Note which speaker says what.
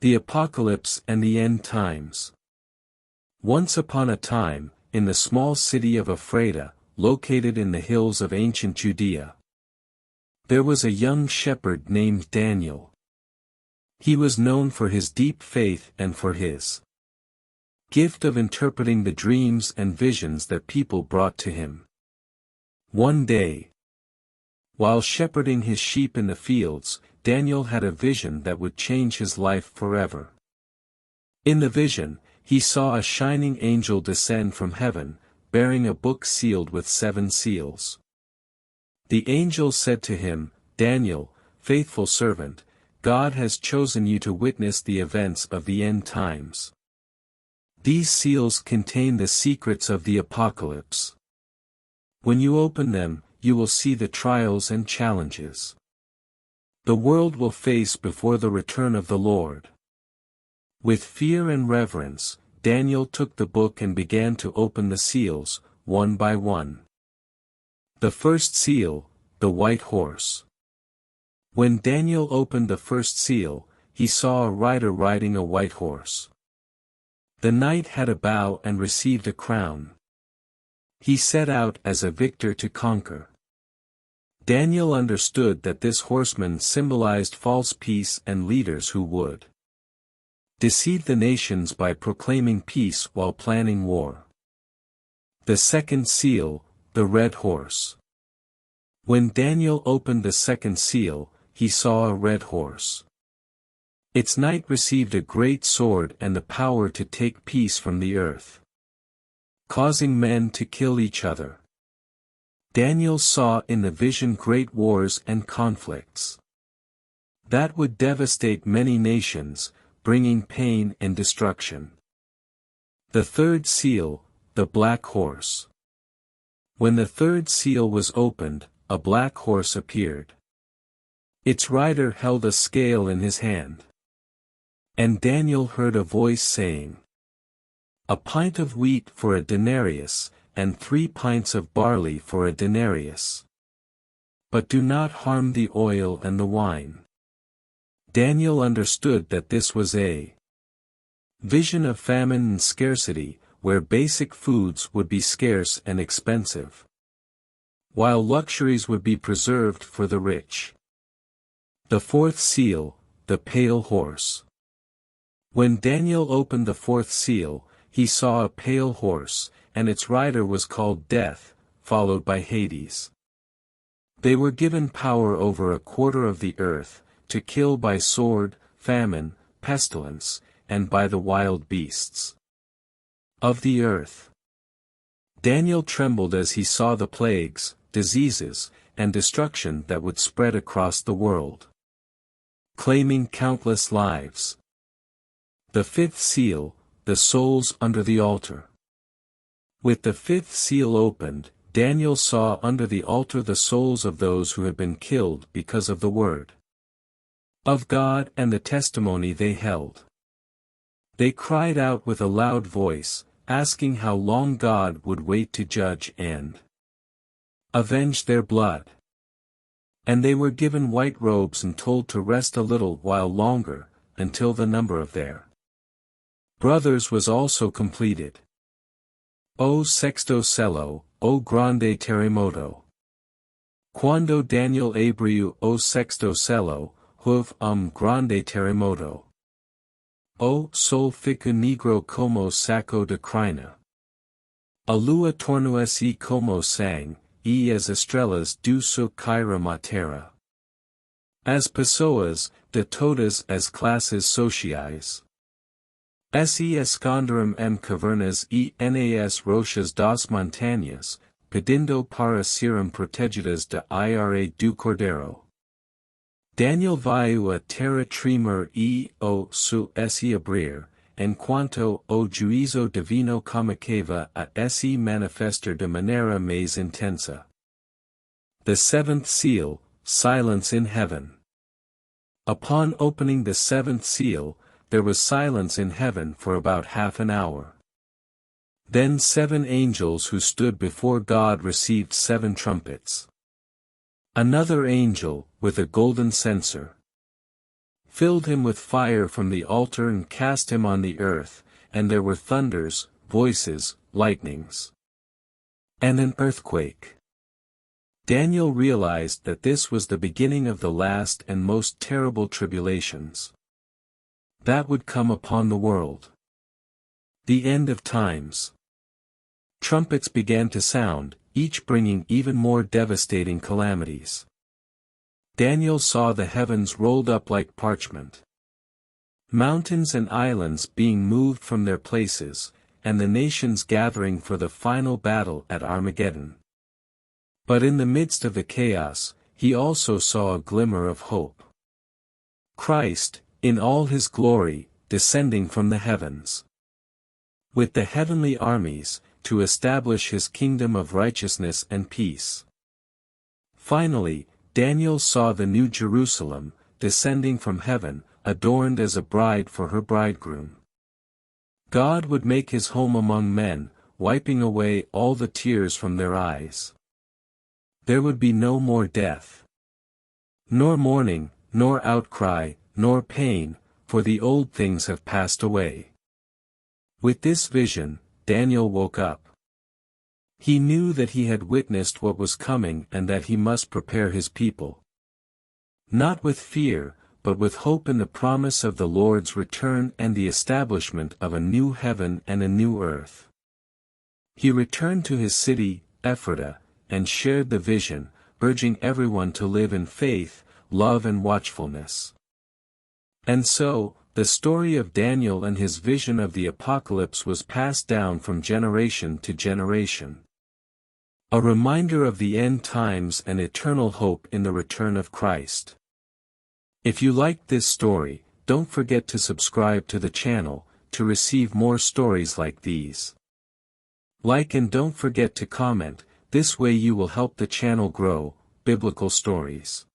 Speaker 1: The Apocalypse and the End Times. Once upon a time, in the small city of Ephrathah, located in the hills of ancient Judea, there was a young shepherd named Daniel. He was known for his deep faith and for his gift of interpreting the dreams and visions that people brought to him. One day, while shepherding his sheep in the fields, Daniel had a vision that would change his life forever. In the vision, he saw a shining angel descend from heaven, bearing a book sealed with 7 seals. The angel said to him, "Daniel, faithful servant, God has chosen you to witness the events of the end times. These seals contain the secrets of the apocalypse. When you open them, you will see the trials and challenges the world will face before the return of the Lord." With fear and reverence, Daniel took the book and began to open the seals, one by one. The first seal, the white horse. When Daniel opened the first seal, he saw a rider riding a white horse. The knight had a bow and received a crown. He set out as a victor to conquer. Daniel understood that this horseman symbolized false peace and leaders who would deceive the nations by proclaiming peace while planning war. The second seal, the red horse. When Daniel opened the second seal, he saw a red horse. Its knight received a great sword and the power to take peace from the earth, causing men to kill each other. Daniel saw in the vision great wars and conflicts that would devastate many nations, bringing pain and destruction. The third seal, the black horse. When the third seal was opened, a black horse appeared. Its rider held a scale in his hand. And Daniel heard a voice saying, "A pint of wheat for a denarius, and 3 pints of barley for a denarius. But do not harm the oil and the wine." Daniel understood that this was a vision of famine and scarcity, where basic foods would be scarce and expensive, while luxuries would be preserved for the rich. The fourth seal, the pale horse. When Daniel opened the fourth seal, he saw a pale horse, and its rider was called Death, followed by Hades. They were given power over a quarter of the earth, to kill by sword, famine, pestilence, and by the wild beasts of the earth. Daniel trembled as he saw the plagues, diseases, and destruction that would spread across the world, claiming countless lives. The fifth seal, the souls under the altar. With the fifth seal opened, Daniel saw under the altar the souls of those who had been killed because of the word of God and the testimony they held. They cried out with a loud voice, asking how long God would wait to judge and avenge their blood. And they were given white robes and told to rest a little while longer, until the number of their brothers was also completed. O sexto cielo, o grande terremoto. Quando Daniel abriu o sexto cielo, houve grande terremoto. O sol fica negro como saco de crina. A lua tornou-se como sangue, e as estrelas do céu caíram à terra. As pessoas, de todas as classes sociais, se esconderam cavernas e nas rochas das montanhas, pedindo para serem protegidas da ira do Cordeiro. Daniel viu a terra tremer e o céu se abrir, enquanto o juízo divino começava a se manifestar de maneira mais intensa. The seventh seal, silence in heaven. Upon opening the seventh seal, there was silence in heaven for about half an hour. Then 7 angels who stood before God received 7 trumpets. Another angel, with a golden censer, filled him with fire from the altar and cast him on the earth, and there were thunders, voices, lightnings, and an earthquake. Daniel realized that this was the beginning of the last and most terrible tribulations that would come upon the world. The end of times. Trumpets began to sound, each bringing even more devastating calamities. Daniel saw the heavens rolled up like parchment, mountains and islands being moved from their places, and the nations gathering for the final battle at Armageddon. But in the midst of the chaos, he also saw a glimmer of hope. Christ, in all his glory, descending from the heavens, with the heavenly armies, to establish his kingdom of righteousness and peace. Finally, Daniel saw the New Jerusalem, descending from heaven, adorned as a bride for her bridegroom. God would make his home among men, wiping away all the tears from their eyes. There would be no more death, nor mourning, nor outcry, nor pain, for the old things have passed away. With this vision, Daniel woke up. He knew that he had witnessed what was coming and that he must prepare his people. Not with fear, but with hope in the promise of the Lord's return and the establishment of a new heaven and a new earth. He returned to his city, Ephrathah, and shared the vision, urging everyone to live in faith, love and watchfulness. And so, the story of Daniel and his vision of the apocalypse was passed down from generation to generation. A reminder of the end times and eternal hope in the return of Christ. If you liked this story, don't forget to subscribe to the channel, to receive more stories like these. Like and don't forget to comment, this way you will help the channel grow. Biblical Stories.